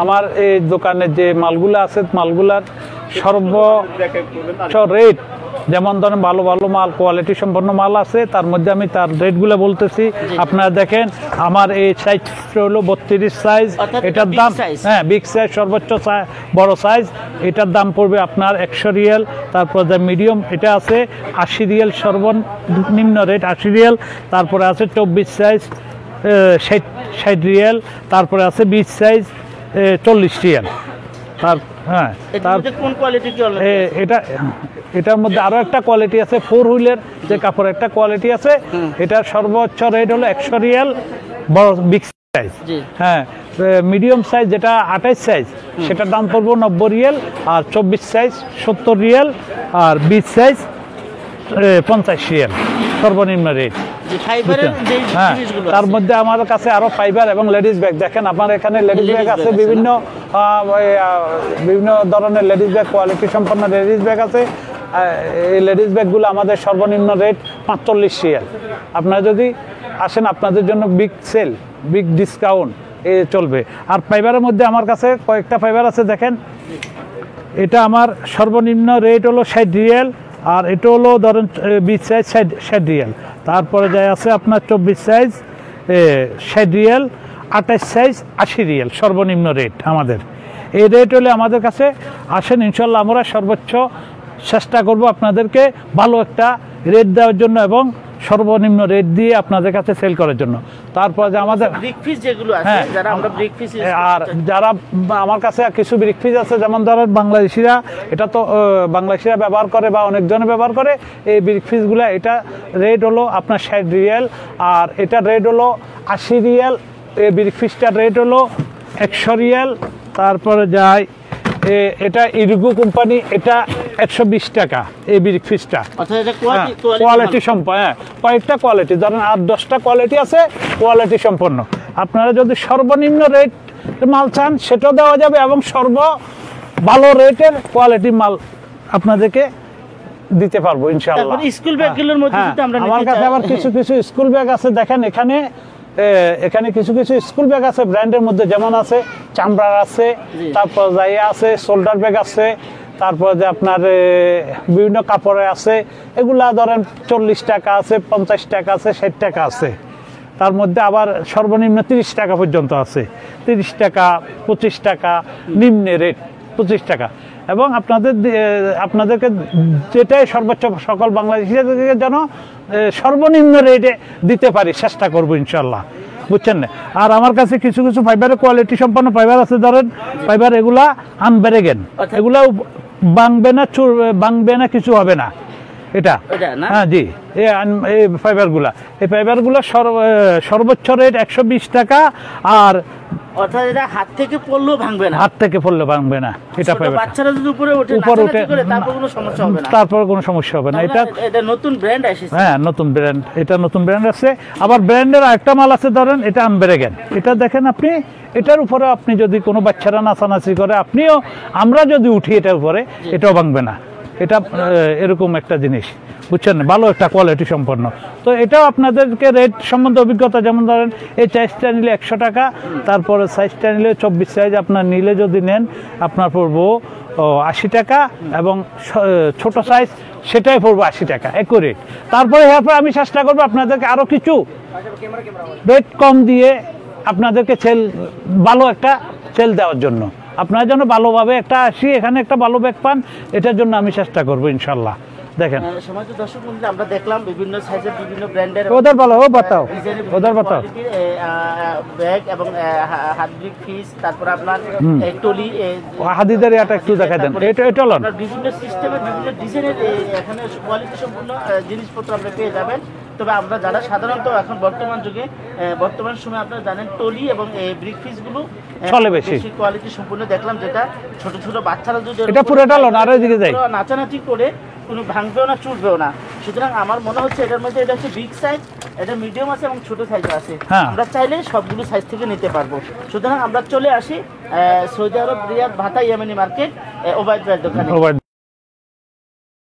আমার এই দোকানে যে মালগুলো আছে মালগুলার সর্বোচ্চ রেট, যেমন ধরেন ভালো ভালো মাল কোয়ালিটি সম্পন্ন মাল আছে, তার মধ্যে আমি তার রেটগুলো বলতেছি। আপনারা দেখেন আমার এই সাইজটা হলো 32 সাইজ, এটার দাম হ্যাঁ বিগ সাইজ সর্বোচ্চ বড় সাইজ, এটার দাম পড়বে আপনার 100 রিয়াল। তারপর যে মিডিয়াম এটা আছে 80 রিয়াল সর্বনিম্ন রেট 80 রিয়াল। তারপরে আছে 24 সাইজ 60 রিয়াল। তারপরে আছে 20 সাইজ 40 রিয়াল। তার হ্যাঁ এটার মধ্যে আরো একটা কোয়ালিটি আছে 4 হুইলের যে কাপড় একটা কোয়ালিটি আছে, এটার সর্বোচ্চ রেট হলো 100 রিয়াল বড় বিগ সাইজ। হ্যাঁ মিডিয়াম সাইজ যেটা 28 সাইজ সেটার দাম পড়বো 90 রিয়াল, আর 24 সাইজ 70 রিয়াল, আর 20 সাইজ 50 রিয়াল সর্বনিম্ন রেট। হ্যাঁ তার মধ্যে আমার কাছে আরো ফাইবার এবং লেডিস ব্যাগ দেখেন, আপনার এখানে লেডিস ব্যাগ আছে বিভিন্ন ধরনের লেডিস ব্যাগ, কোয়ালিটি সম্পন্ন লেডিস ব্যাগ আছে। এই লেডিস ব্যাগগুলো আমাদের সর্বনিম্ন রেট 45 রিয়াল। আপনারা যদি আসেন আপনাদের জন্য বিগ সেল, বিগ ডিসকাউন্ট চলবে। আর ফাইবারের মধ্যে আমার কাছে কয়েকটা ফাইবার আছে দেখেন, এটা আমার সর্বনিম্ন রেট হলো 60 রিয়াল, আর এটা হলো ধরেন 20 সাইজ 60 রিয়াল। তারপরে যায় আছে আপনার 24 সাইজ 60 রিয়াল, 28 সাইজ 80 রিয়াল সর্বনিম্ন রেট আমাদের। এই রেট হলে আমাদের কাছে আসেন, ইনশাল্লাহ আমরা সর্বোচ্চ চেষ্টা করব আপনাদেরকে ভালো একটা রেট দেওয়ার জন্য এবং সর্বনিম্ন রেট দিয়ে আপনাদের কাছে সেল করার জন্য। তারপর যে আমাদের হ্যাঁ আর যারা আমার কাছে কিছু ব্রিক ফিস আছে, যেমন ধরেন বাংলাদেশিরা, এটা তো বাংলাদেশিরা ব্যবহার করে বা অনেকজনে ব্যবহার করে এই ব্রিক ফিসগুলো। এটা রেট হলো আপনার 60 রিয়াল, আর এটা রেট হলো 80 রিয়াল। এই ব্রিক ফিসটার রেট হলো 100 রিয়াল। তারপরে যায় এটা ইরগো কোম্পানি, এটা 120 টাকা এই ব্রিক ফিসটা। কোয়ালিটি সম্পন্ন, হ্যাঁ কয়েকটা কোয়ালিটি ধরেন 8-10টা কোয়ালিটি আছে কোয়ালিটি সম্পন্ন। আপনারা যদি সর্বনিম্ন রেট মাল চান সেটাও দেওয়া যাবে, এবং ভালো রেটের কোয়ালিটি মাল আপনাদেরকে দিতে পারবো ইনশাআল্লাহ। স্কুল ব্যাগগুলোর মধ্যে আমার কাছে আবার কিছু কিছু স্কুল ব্যাগ আছে দেখেন, এখানে কিছু কিছু স্কুল ব্যাগ আছে ব্র্যান্ডের মধ্যে, যেমন আছে চামড়ার আছে, তারপর জাইয়া আছে, শোল্ডার ব্যাগ আছে, তারপর যে আপনার বিভিন্ন কাপড়ে আছে। এগুলা ধরেন 40 টাকা আছে, 50 টাকা আছে, 60 টাকা আছে। তার মধ্যে আবার সর্বনিম্ন 30 টাকা পর্যন্ত আছে, 30 টাকা 25 টাকা নিম্নে রেট 25 টাকা। এবং আপনাদেরকে যেটাই সর্বোচ্চ সকল বাংলাদেশিদেরকে যেন সর্বনিম্ন রেটে দিতে পারি চেষ্টা করবো ইনশাল্লাহ, বুঝছেন না। আর আমার কাছে কিছু কিছু ফাইবারের কোয়ালিটি সম্পন্ন ফাইবার আছে, ধরেন ফাইবার এগুলা আনব্রেকেন, এগুলা ভাঙবে না, কিছু হবে না এটা। হ্যাঁ জি, এই ফাইবারগুলা সর্বোচ্চ রেট 120 টাকা। আর অর্থাৎ এটা হাত থেকে পড়লেও ভাঙবে না, এটা ফাইবার বাচ্চারা যদি উপরে ওঠে তারপর কোনো সমস্যা হবে না। এটা নতুন ব্র্যান্ড এসেছে, হ্যাঁ নতুন ব্র্যান্ড, এটা নতুন ব্র্যান্ড আছে। আবার ব্র্যান্ডের আরেকটা মাল আছে ধরেন, এটা আনব্রেকেন। এটা দেখেন আপনি, এটার উপরে আপনি যদি কোনো বাচ্চারা নাচানাচি করে, আমরা যদি উঠি এটার উপরে, এটাও ভাঙবে না। এটা এরকম একটা জিনিস, বুঝছেন, ভালো একটা কোয়ালিটি সম্পন্ন। তো এটাও আপনাদেরকে রেট সম্বন্ধে অভিজ্ঞতা, যেমন ধরেন এই সাইজটা নিলে 100 টাকা, তারপরে সাইজটা নিলে 24 সাইজ আপনার নিলে যদি নেন আপনার পড়বো 80 টাকা, এবং ছোট সাইজ সেটাই পড়বো 80 টাকা, একই রেট। তারপরে আমি চেষ্টা করবো আপনাদেরকে আরও কিছু রেট কম দিয়ে আপনাদেরকে ভালো একটা সেল দেওয়ার জন্য, আপনার জন্য ভালোভাবে একটা এখানে একটা ভালো ব্যাগ পান, এটার জন্য আমি চেষ্টা করবো ইনশাল্লাহ। দেখেন সমাজের দর্শক বন্ধু, আমরা দেখলাম বিভিন্ন সাইজের বিভিন্ন ব্র্যান্ডের বাতাও ব্যাগ এবং হাত ব্রিক ফিস, তারপর আপনার টলি হাদিদের এটা একটু দেখা দেন, এটা হলো বিভিন্ন সিস্টেমের বিভিন্ন ডিজাইনের এখানে কোয়ালিটি সম্পূর্ণ জিনিসপত্র আপনি পেয়ে যাবেন। তবে আমরা যারা সাধারণত এখন বর্তমান সময়ে আপনারা জানেন টলি এবং এই ব্রিক ফিসগুলো চলে বেশি কোয়ালিটি সম্পূর্ণ দেখলাম, যেটা ছোট ছোট বাচ্চারা যদি এটা পুরোটা নাচানাচি করে কোনো ভাঙবেও না, চুটবেও না। সুতরাং আমার মনে হচ্ছে এটার মধ্যে এটা হচ্ছে বিগ সাইজ, এটা মিডিয়াম আছে এবং ছোট সাইজ আছে। আমরা চাইলে সবগুলো সাইজ থেকে নিতে পারবো। সুতরাং আমরা চলে আসি সৌদি আরব রিয়াদ ভাতা ইয়েমেনি মার্কেট ওবায়দ ভাইয়ের দোকানে।